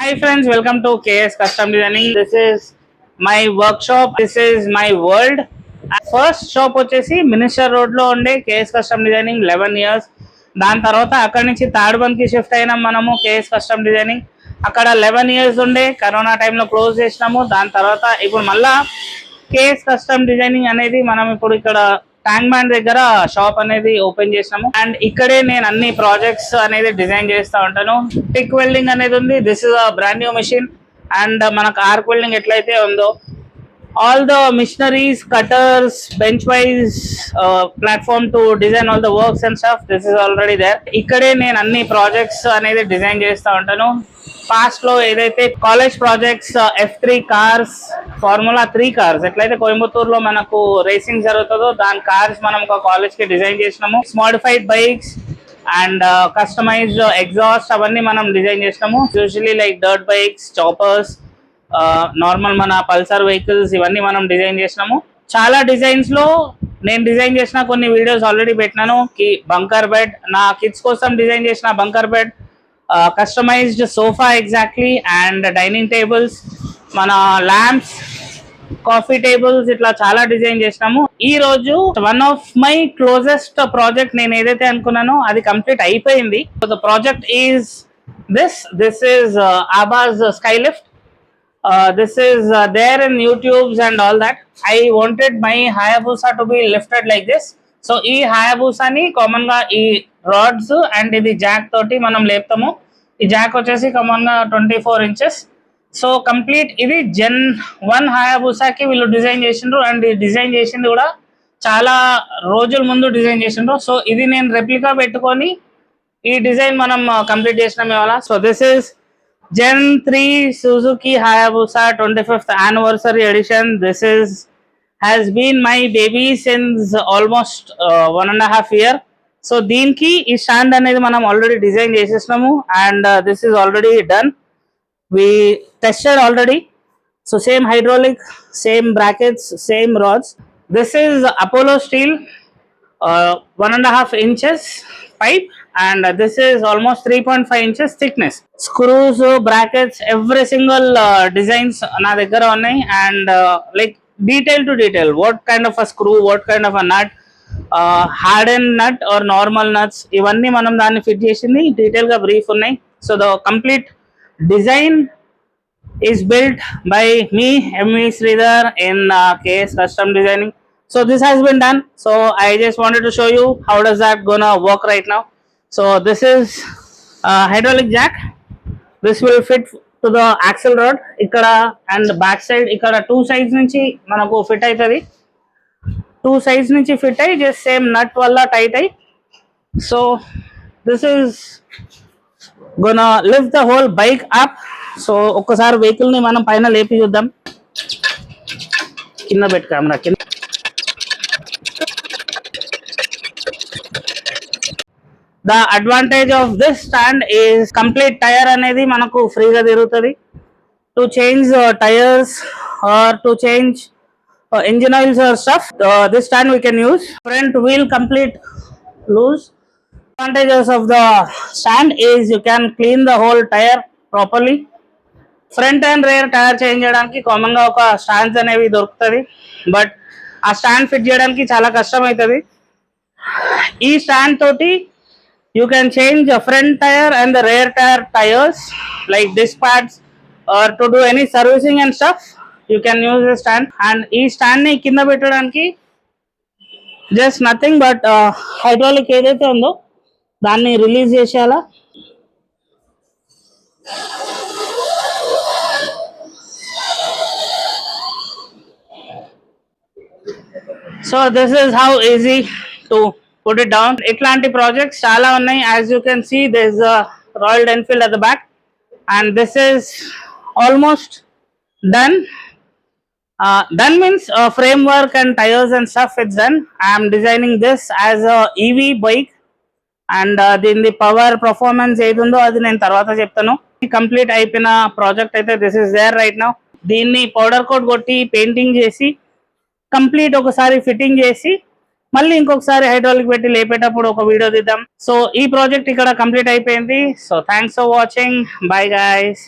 Hi friends, welcome to KS Custom Designing. This is my workshop. This is my world. First shop వచ్చేసి minister road లో ఉండే KS custom designing 11 years. దాని తర్వాత అక్కడి నుంచి తాడ్బంకి shift అయినాం మనము కేఎస్ కస్టమ్ డిజైనింగ్. అక్కడ 11 years ఉండే కరోనా టైంలో క్లోజ్ చేసినాము. దాని తర్వాత ఇప్పుడు మళ్ళా కేఎస్ కస్టమ్ డిజైనింగ్ అనేది మనం ఇప్పుడు ఇక్కడ ట్యాంక్ బ్యాండ్ దగ్గర షాప్ అనేది ఓపెన్ చేసినాము. అండ్ ఇక్కడే నేను అన్ని ప్రాజెక్ట్స్ అనేది డిజైన్ చేస్తూ ఉంటాను. టిక్ వెల్డింగ్ అనేది ఉంది. This is a brand new machine. And మనకు ఆర్క్ వెల్డింగ్ ఎట్లయితే ఉందో all the machineries, cutters, bench wise platform to design all the works and stuff, this is already there. ikkade nen anni projects anedi design chestha untanu. past lo edaithe college projects, F3 cars, Formula 3 cars etlaithe Coimbatore lo manaku racing jarugutundo dan cars manam oka college ki design chesinamu. modified bikes and customized exhaust avanni manam design chesinamu. usually like dirt bikes, choppers, normal మన Pulsar vehicles ఇవన్నీ మనం design చేసినాము. చాలా designs లో నేను design చేసిన కొన్ని videos already పెట్టినాను. బంకర్ బెడ్, నా కిడ్స్ కోసం డిజైన్ చేసిన bunker bed, customized sofa exactly, and dining tables, మన ల్యాంప్స్, కాఫీ టేబుల్స్, ఇట్లా చాలా డిజైన్ చేసినాము. ఈ రోజు one of my closest project నేను ఏదైతే అనుకున్నానో అది కంప్లీట్ అయిపోయింది. The project is this is ఆబాజ్ sky lift. This is there in YouTube's and all that. I wanted my Hayabusa to be lifted like this. So ee Hayabusa ni common ga ee rods and idi jack toti manam leptamu. Ee jack vachesi common ga 24 inches. So complete idi Gen 1 Hayabusa ki villu design chesindru and ee design chesindi kuda chaala rojul mundu design chesindru. So idi nenu replica pettukoni ee design manam complete chesinam ivala. So this is Gen 3 Suzuki Hayabusa 25th anniversary edition. This has been my baby since almost 1.5 years. So deenki ee stand anedi manam already design chesesnamu and this is already done. We tested already. So same hydraulic, same brackets, same rods. This is Apollo steel, 1.5 inches pipe, and this is almost 3.5 inches thickness. Screws, brackets, every single designs na daggara unnai, and like detail to detail, what kind of a screw, what kind of a nut, hardened nut or normal nuts, ivanni manam danni fit chesindi detail ga brief unnai. So the complete design is built by me, M.V. Sridhar, in KS Custom Designing. So this has been done. So I just wanted to show you how does that gonna work right now. So this is hydraulic jack. This will fit to the axle rod ikkada and back side ikkada two sides nunchi manaku fit aitadi. Two sides nunchi fit ayi just same nut valla tight ayi. So this is gonna lift the whole bike up. So ఒక్కసారి vehicle ని మనం పైన లేపి చూద్దాం. కింద పెట్టు camera కింద. The advantage of this stand is complete tire anedi manaku free ga dirutadi. To change tires or to change engine oils or stuff, this stand we can use. Front wheel complete loose. Advantages of the stand is you can clean the whole tire properly. Front and rear tire change cheyadaniki common ga oka stands anevi dorukutadi, but aa stand fit cheyadaniki chaala kashtam aitadi. Ee stand toti you can change the front tire and the rear tire tires like disc pads, or to do any servicing and stuff you can use the stand. And ee stand ni kinda pettadaniki just nothing but hydraulic edaithe undo danni release chesala. So this is how easy to put it down. Itlanti projects chaala unnai. As you can see, there is a Royal Enfield at the back, and this is almost done. Done means framework and tires and stuff, it's done. I am designing this as a EV bike, and the power performance edundo adi nenu tarvata cheptanu. Complete ayipina project aithe this is there right now. Deenni powder coat kotti painting chesi complete ఒకసారి fitting చేసి మళ్ళీ ఇంకొకసారి hydraulic పెట్టి లేపేటప్పుడు ఒక video తీద్దాం. So ఈ project ఇక్కడ complete అయిపోయింది. So thanks for watching. Bye guys.